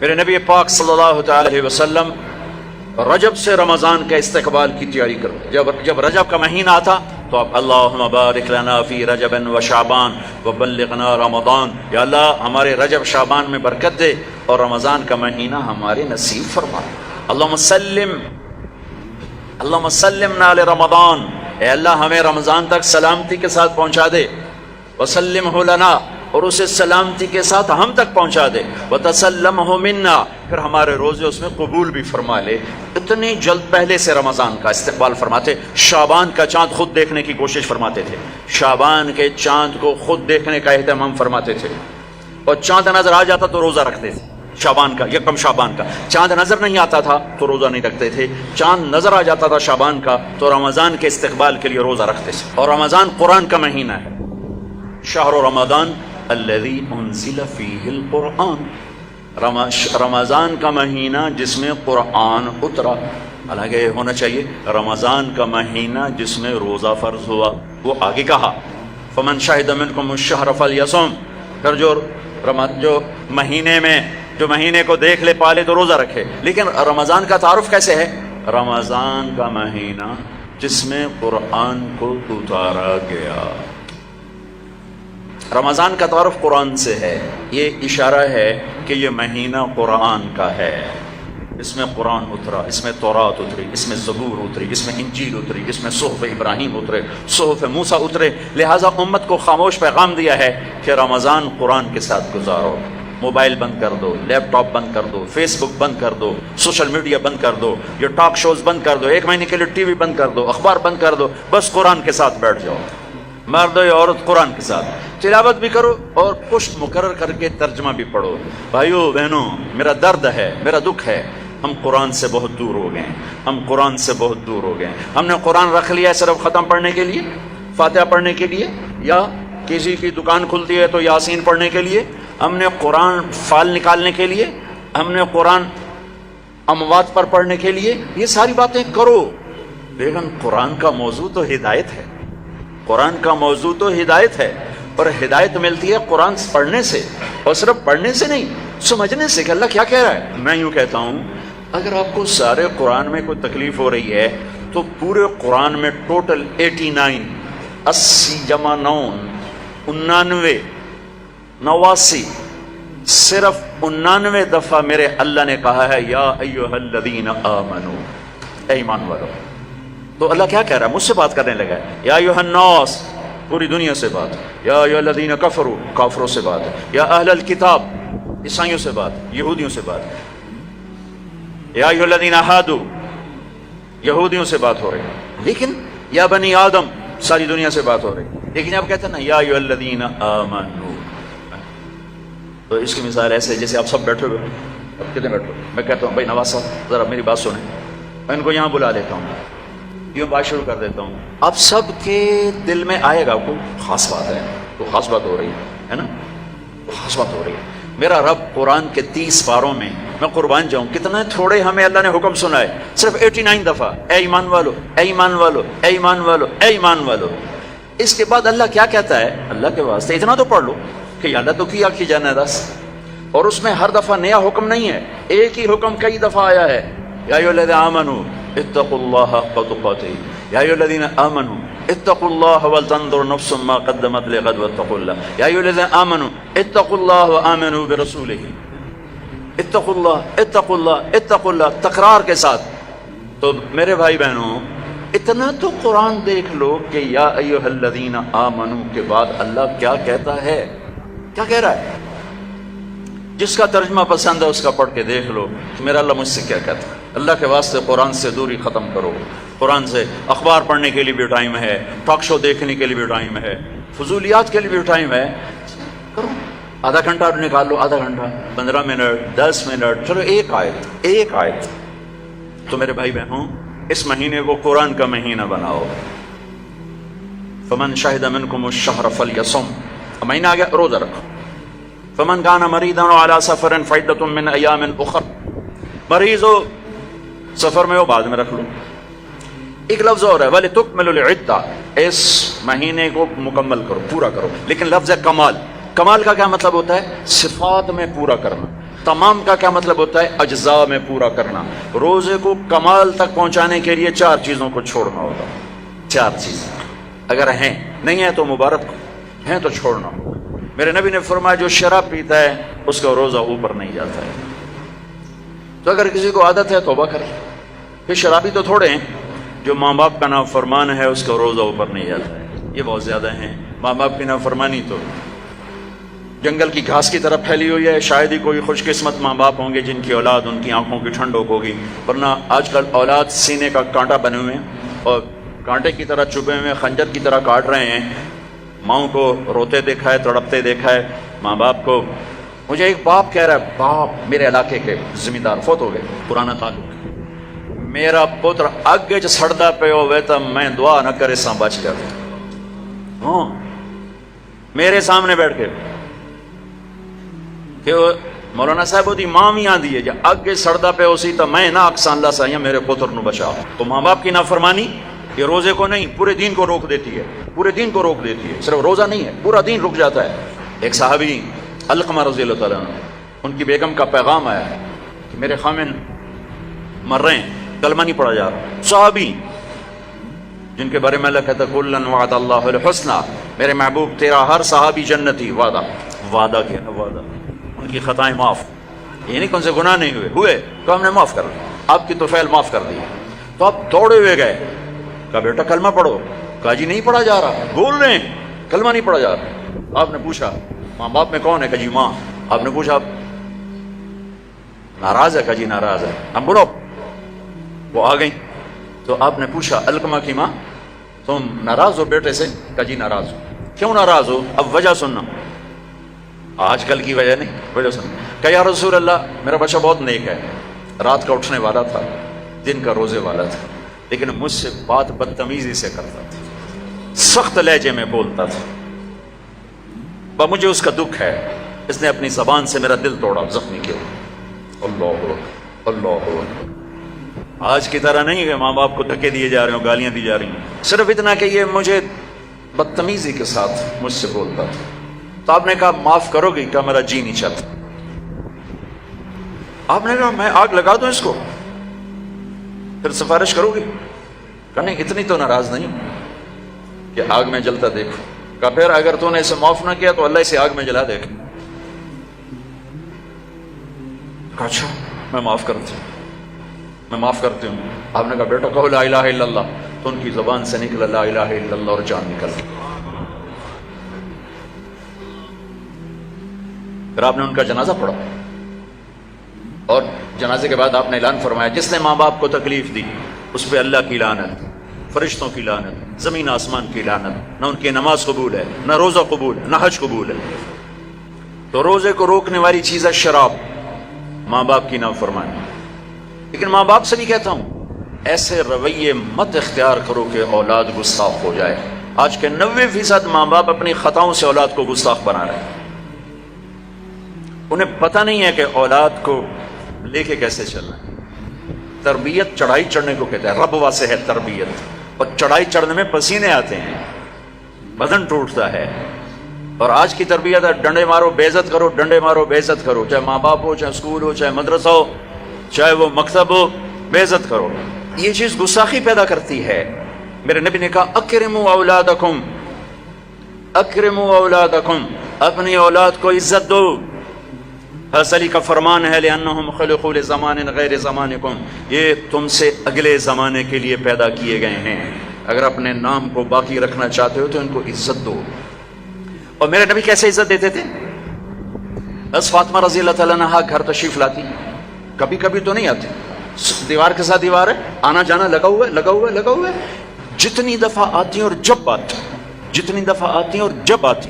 میرے نبی پاک صلی اللہ تعالی علیہ وسلم رجب سے رمضان کے استقبال کی تیاری کرو. جب رجب کا مہینہ آتا تو آپ اللہم بارک لنا فی رجب و شعبان وبلغنا رمضان، یا اللہ ہمارے رجب شعبان میں برکت دے اور رمضان کا مہینہ ہمارے نصیب فرما. اللہم سلمنا لرمضان، اے اللہ ہمیں رمضان تک سلامتی کے ساتھ پہنچا دے. وسلمہ لنا، اور اسے سلامتی کے ساتھ ہم تک پہنچا دے. وتسلمہ منا، پھر ہمارے روزے اس میں قبول بھی فرما لے. اتنی جلد پہلے سے رمضان کا استقبال فرماتے. شعبان کا چاند خود دیکھنے کی کوشش فرماتے تھے، شعبان کے چاند کو خود دیکھنے کا اہتمام فرماتے تھے. اور چاند نظر آ جاتا تو روزہ رکھتے تھے. شعبان کا، یکم شعبان کا چاند نظر نہیں آتا تھا تو روزہ نہیں رکھتے تھے. چاند نظر آ جاتا تھا شعبان کا تو رمضان کے استقبال کے لیے روزہ رکھتے تھے. اور رمضان قرآن کا مہینہ ہے. شہر رمضان الذی انزل فیہ القرآن، رمضان کا مہینہ جس میں قرآن اترا. حالانکہ ہونا چاہیے رمضان کا مہینہ جس میں روزہ فرض ہوا. وہ آگے کہا فمن شہد منکم الشہر فلیصم، پھر جو مہینے کو دیکھ لے پالے تو روزہ رکھے. لیکن رمضان کا تعارف کیسے ہے؟ رمضان کا مہینہ جس میں قرآن کو اتارا گیا. رمضان کا تعارف قرآن سے ہے. یہ اشارہ ہے کہ یہ مہینہ قرآن کا ہے. اس میں قرآن اترا، اس میں تورات اتری، اس میں زبور اتری، اس میں انجیل اتری، اس میں صحف ابراہیم اترے، صحف موسیٰ اترے. لہٰذا امت کو خاموش پیغام دیا ہے کہ رمضان قرآن کے ساتھ گزارو. موبائل بند کر دو، لیپ ٹاپ بند کر دو، فیس بک بند کر دو، سوشل میڈیا بند کر دو، یہ ٹاک شوز بند کر دو، 1 مہینے کے لیے ٹی وی بند کر دو، اخبار بند کر دو. بس قرآن کے ساتھ بیٹھ جاؤ. مرد یا عورت قرآن کے ساتھ تلاوت بھی کرو اور پشت مقرر کر کے ترجمہ بھی پڑھو. بھائیو بہنوں، میرا درد ہے، میرا دکھ ہے، ہم قرآن سے بہت دور ہو گئے. ہم قرآن سے بہت دور ہو گئے. ہم نے قرآن رکھ لیا ہے صرف ختم پڑھنے کے لیے، فاتحہ پڑھنے کے لیے، یا کسی کی دکان کھلتی ہے تو یاسین پڑھنے کے لیے. ہم نے قرآن فال نکالنے کے لیے، ہم نے قرآن اموات پر پڑھنے کے لیے. یہ ساری باتیں کرو، لیکن قرآن کا موضوع تو ہدایت ہے. قرآن کا موضوع تو ہدایت ہے، اور ہدایت ملتی ہے قرآن پڑھنے سے. اور صرف پڑھنے سے نہیں، سمجھنے سے کہ اللہ کیا کہہ رہا ہے. میں یوں کہتا ہوں، اگر آپ کو سارے قرآن میں کوئی تکلیف ہو رہی ہے تو پورے قرآن میں ٹوٹل 89 80 جمع 9 99 89 صرف 99 دفعہ میرے اللہ نے کہا ہے یا ایھا الذین آمنو، اے ایمان والو. تو اللہ کیا کہہ رہا ہے؟ مجھ سے بات کرنے لگا ہے. یا ایھا الناس، پوری دنیا سے بات. یا ایھا الذین کفروا، کافروں سے بات. یا اہل الکتاب، عیسائیوں سے بات، یہودیوں سے بات. یا ایھا الذین ہادوا، یہودیوں سے بات ہو رہی ہے. لیکن یا بنی آدم، ساری دنیا سے بات ہو رہی ہے. لیکن اب کہتے ہیں نا یا ایھا الذین آمنوا. تو اس کی مثال ایسے جیسے آپ سب بیٹھے ہوئے. اب کتنے بیٹھے؟ میں کہتا ہوں بھائی نواز صاحب ذرا میری بات سنیں. میں ان کو یہاں بلا لیتا ہوں، یوں بات شروع کر دیتا ہوں. اب سب کے دل میں آئے گا کوئی خاص بات ہے، تو خاص بات ہو رہی ہے نا، خاص بات ہو رہی ہے. میرا رب قرآن کے 30 پاروں میں، میں قربان جاؤں کتنے تھوڑے ہمیں اللہ نے حکم سنا ہے، صرف 89 دفعہ اے ایمان والو، اے ایمان والو، اے ایمان والو، اے ایمان والو. اس کے بعد اللہ کیا کہتا ہے؟ اللہ کے واسطے اتنا تو پڑھ لو کہ اللہ تو کیا کی جانا ہے 10. اور اس میں ہر دفعہ نیا حکم نہیں ہے، ایک ہی حکم کئی دفعہ آیا ہے. یا ایھا الذین آمنوا اتقوا اللہ حق تقاتہ، یا ایھا الذین آمنوا اتقوا اللہ ولتنظر نفس ما قدمت لغد واتقوا اللہ. یا ایھا الذین آمنوا اتقوا اللہ وآمنوا برسولہ. اتقوا اللہ، اتقوا اللہ، اتقوا اللہ، تکرار کے ساتھ. تو میرے بھائی بہنوں، اتنا تو قرآن دیکھ لو کہ یا ایھا الذین آمنوا کے بعد اللہ کیا کہتا ہے، کیا کہہ رہا ہے. جس کا ترجمہ پسند ہے اس کا پڑھ کے دیکھ لو کہ میرا اللہ مجھ سے کیا کہتا ہے. اللہ کے واسطے قرآن سے دوری ختم کرو. قرآن سے اخبار پڑھنے کے لیے بھی ٹائم ہے، ٹاک شو دیکھنے کے لیے بھی ٹائم ہے، فضولیات کے لیے بھی ٹائم ہے. کرو، آدھا گھنٹہ نکال لو، آدھا گھنٹہ، 15 منٹ، 10 منٹ، چلو ایک آیت. تو میرے بھائی بہنوں، اس مہینے کو قرآن کا مہینہ بناؤ. فمن شہد منکم الشہر فلیصم، مہینہ آ گیا، روزہ رکھو. فمن کان مریضا علی سفر فعدۃ من ایام اخر، مریض ہو سفر میں ہو بعد میں رکھ لو. ایک لفظ اور ہے وَلِتُكْمِلُ الْعِدَّةَ، اس مہینے کو مکمل کرو، پورا کرو. لیکن لفظ ہے کمال. کمال کا کیا مطلب ہوتا ہے؟ صفات میں پورا کرنا. تمام کا کیا مطلب ہوتا ہے؟ اجزاء میں پورا کرنا. روزے کو کمال تک پہنچانے کے لیے 4 چیزوں کو چھوڑنا ہوگا. 4 چیزیں اگر ہیں، نہیں ہیں تو مبارک، ہیں تو چھوڑنا ہوگا. میرے نبی نے فرمایا جو شراب پیتا ہے اس کا روزہ اوپر نہیں جاتا ہے. تو اگر کسی کو عادت ہے توبہ کرے. پھر شرابی تو تھوڑے ہیں، جو ماں باپ کا نافرمان ہے اس کا روزہ اوپر نہیں جاتا ہے، یہ بہت زیادہ ہیں. ماں باپ کی نافرمانی تو جنگل کی گھاس کی طرح پھیلی ہوئی ہے. شاید ہی کوئی خوش قسمت ماں باپ ہوں گے جن کی اولاد ان کی آنکھوں کی ٹھنڈک ہوگی، ورنہ آج کل اولاد سینے کا کانٹا بنے ہوئے ہیں اور کانٹے کی طرح چبھے ہوئے خنجر کی طرح کاٹ رہے ہیں. ماؤں کو روتے دیکھا ہے، تڑپتے دیکھا ہے، ماں باپ کو. مجھے ایک باپ کہہ رہا ہے، باپ میرے علاقے کے ذمہ دار فوت ہو گئے، پرانا تعلق، میرا پتر اگے سڑتا پہ ہوئے تو میں دعا نہ کرے سا بچ کر. ہاں میرے سامنے بیٹھ کے کہ مولانا صاحب وہ دی ماں بھی آندھی ہے جا اگے سڑتا پہ اسی تو میں نہ اکسان اللہ سا میرے پتر نو بچا. تو ماں باپ کی نافرمانی یہ روزے کو نہیں پورے دین کو روک دیتی ہے، پورے دین کو روک دیتی ہے. صرف روزہ نہیں ہے، پورا دین رک جاتا ہے. ایک صحابی علقمہ رضی اللہ تعالیٰ عنہ، ان کی بیگم کا پیغام آیا ہے کہ میرے خامن مر رہے ہیں، کلمہ نہیں پڑھا جا رہا. صحابی جن کے بارے میں اللہ کہتا ہے کلن وعد اللہ الحسنى، میرے محبوب تیرا ہر صحابی جنتی. وعدہ، وعدہ کیا ہے؟ وعدہ. ان کی خطائیں معاف، یہ نہیں کون سے گناہ نہیں ہوئے تو ہم نے معاف کر دیا، آپ کی توفیل معاف کر دی. تو آپ دوڑے ہوئے گئے، کہا بیٹا کلمہ پڑھو. کہا جی نہیں پڑھا جا رہا، بول رہے ہیں کلمہ نہیں پڑھا جا رہا. آپ نے پوچھا ماں باپ میں کون ہے؟ کہا جی ماں. آپ نے پوچھا ناراض ہے؟ کہا جی ناراض ہے. اب بولو. وہ آ گئی تو آپ نے پوچھا علقمہ کی ماں تم ناراض ہو بیٹے سے؟ کہا جی ناراض ہو. کیوں ناراض ہو؟ اب وجہ سننا، آج کل کی وجہ نہیں، وجہ سننا. کہ یا رسول اللہ میرا بچہ بہت نیک ہے، رات کا اٹھنے والا تھا، دن کا روزے والا تھا، لیکن مجھ سے بات بدتمیزی سے کرتا تھا، سخت لہجے میں بولتا تھا. مجھے اس کا دکھ ہے، اس نے اپنی زبان سے میرا دل توڑا، زخمی کیا. اللہ اللہ. آج کی طرح نہیں کہ ماں باپ کو دھکے دیے جا رہے ہوں، گالیاں دی جا رہی ہیں، صرف اتنا کہ یہ مجھے بدتمیزی کے ساتھ مجھ سے بولتا تھا. تو آپ نے کہا معاف کرو گی؟ کہ میرا جی نہیں چاہتا. آپ نے کہا میں آگ لگا دوں اس کو، پھر سفارش کرو گی؟ کہ نہیں اتنی تو ناراض نہیں ہوں کہ آگ میں جلتا دیکھو. کہ پھر اگر تو نے اسے معاف نہ کیا تو اللہ اسے آگ میں جلا دے گا. کہا اچھا میں معاف کرتی ہوں، میں معاف کرتی ہوں. آپ نے کہا بیٹا کہو لا الہ الا اللہ. تو ان کی زبان سے نکلا لا الہ الا اللہ اور جان نکل گئی. پھر آپ نے ان کا جنازہ پڑھا اور جنازے کے بعد آپ نے اعلان فرمایا جس نے ماں باپ کو تکلیف دی اس پہ اللہ کی لعنت، فرشتوں کی لعنت، زمین آسمان کی لعنت. نہ ان کی نماز قبول ہے، نہ روزہ قبول ہے، نہ حج قبول ہے. تو روزے کو روکنے والی چیز ہے شراب، ماں باپ کی نافرمانی. لیکن ماں باپ سے بھی کہتا ہوں ایسے رویے مت اختیار کرو کہ اولاد گستاخ ہو جائے. آج کے 90% ماں باپ اپنی خطاؤں سے اولاد کو گستاخ بنا رہے ہیں. انہیں پتہ نہیں ہے کہ اولاد کو لے کے کیسے چلنا ہے. تربیت چڑھائی چڑھنے کو کہتے ہیں، رب واسے ہے تربیت. اور چڑھائی چڑھنے میں پسینے آتے ہیں، بدن ٹوٹتا ہے. اور آج کی تربیت ہے ڈنڈے مارو بے عزت کرو، ڈنڈے مارو بے عزت کرو، چاہے ماں باپ ہو، چاہے اسکول ہو، چاہے مدرسہ ہو، چاہے وہ مکتب ہو، بے عزت کرو. یہ چیز گستاخی پیدا کرتی ہے. میرے نبی نے کہا اکرموا اولادکم، اکرموا اولادکم، اپنی اولاد کو عزت دو. حضرت علی کا فرمان ہے لأنہم خلقوا لزمان غیر زمانکم، یہ تم سے اگلے زمانے کے لیے پیدا کیے گئے ہیں. اگر اپنے نام کو باقی رکھنا چاہتے ہو تو ان کو عزت دو. اور میرے نبی کیسے عزت دیتے تھے؟ بس فاطمہ رضی اللہ تعالیٰ عنہا گھر تشریف لاتی، کبھی کبھی تو نہیں آتی، دیوار کے ساتھ دیوار ہے، آنا جانا لگا ہوا ہے، لگا ہوا ہے، لگا ہوا ہے. جتنی دفعہ آتی ہیں اور جب آتی، جتنی دفعہ آتی ہیں اور جب آتی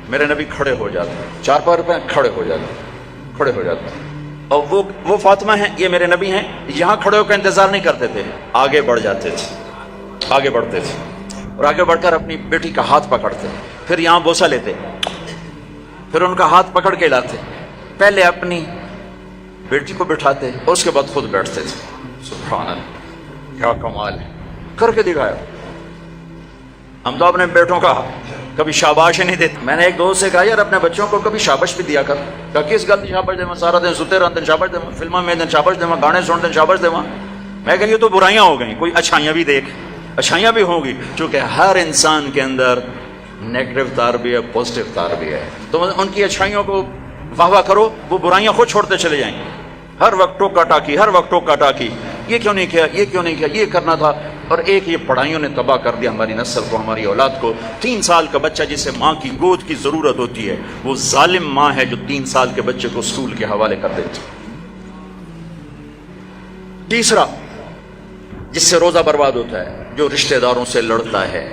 میرے نبی کھڑے ہو جاتے، چار پار پہ کھڑے ہو جاتے، کھڑے ہو جاتے. اور وہ فاطمہ ہیں، یہ میرے نبی ہیں، یہاں کھڑے ہو کر انتظار نہیں کرتے تھے، آگے بڑھ جاتے تھے، آگے بڑھتے تھے اور آگے بڑھ کر اپنی بیٹی کا ہاتھ پکڑتے، پھر یہاں بوسہ لیتے، پھر ان کا ہاتھ پکڑ کے لاتے، پہلے اپنی بیٹی کو بٹھاتے اور اس کے بعد خود بیٹھتے تھے. سبحان اللہ، کیا کمال ہے، کر کے دکھایا. ہم تو اپنے بیٹوں کا کبھی شاباش ہی نہیں دیتے. میں نے ایک دوست سے کہا یار اپنے بچوں کو کبھی شاباش بھی دیا کر. کہ کس گل کی شاباش دے سارا دن ستے رہتے شاباش دے فلموں میں دن شاباش دے گانے سنتے شاباش دے. میں کہ یہ تو برائیاں ہو گئیں, کوئی اچھائیاں بھی دیکھ. اچھائیاں بھی ہوں گی, چونکہ ہر انسان کے اندر نیگیٹو تار بھی ہے, پازیٹیو تار بھی ہے. تو ان کی اچھائیوں کو واہ واہ کرو, وہ برائیاں خود چھوڑتے چلے جائیں گے. ہر وقت ٹوکا ٹاکی, ہر وقت ٹوکا ٹاکی, یہ کیوں نہیں کیا, یہ کیوں نہیں کیا, یہ کرنا تھا. اور ایک یہ پڑھائیوں نے تباہ کر دیا ہماری نسل کو, ہماری اولاد کو. 3 سال کا بچہ جسے ماں کی گود کی ضرورت ہوتی ہے, وہ ظالم ماں ہے جو 3 سال کے بچے کو اسکول کے حوالے کر دیتی. تیسرا جس سے روزہ برباد ہوتا ہے, جو رشتہ داروں سے لڑتا ہے.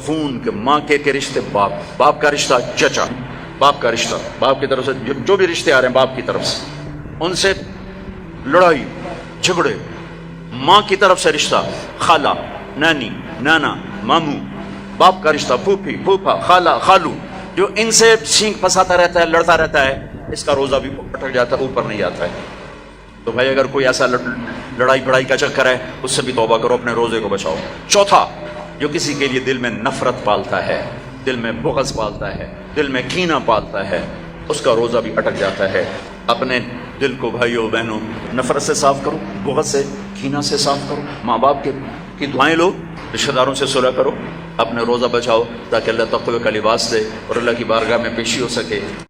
خون کے ماں کے رشتے, باپ کا رشتہ, چچا باپ کا رشتہ, باپ کی طرف سے جو بھی رشتے آ رہے ہیں باپ کی طرف سے, ان سے لڑائی جھگڑے. ماں کی طرف سے رشتہ, خالہ, نانی, نانا, ماموں. باپ کا رشتہ, پھوپھی, پھوپھا, خالہ, خالو, جو ان سے سینگ پھنساتا رہتا ہے, لڑتا رہتا ہے, اس کا روزہ بھی اٹک جاتا ہے, اوپر نہیں آتا ہے. تو بھائی اگر کوئی ایسا لڑائی بڑائی کا چکر ہے, اس سے بھی توبہ کرو, اپنے روزے کو بچاؤ. چوتھا, جو کسی کے لیے دل میں نفرت پالتا ہے, دل میں بغض پالتا ہے, دل میں کینہ پالتا ہے, اس کا روزہ بھی اٹک جاتا ہے. اپنے دل کو بھائیوں بہنوں نفرت سے صاف کرو, بغض سے, کینہ سے صاف کرو. ماں باپ کی دعائیں لو, رشتہ داروں سے صلح کرو, اپنے روزہ بچاؤ, تاکہ اللہ تقوی کا لباس دے اور اللہ کی بارگاہ میں پیشی ہو سکے.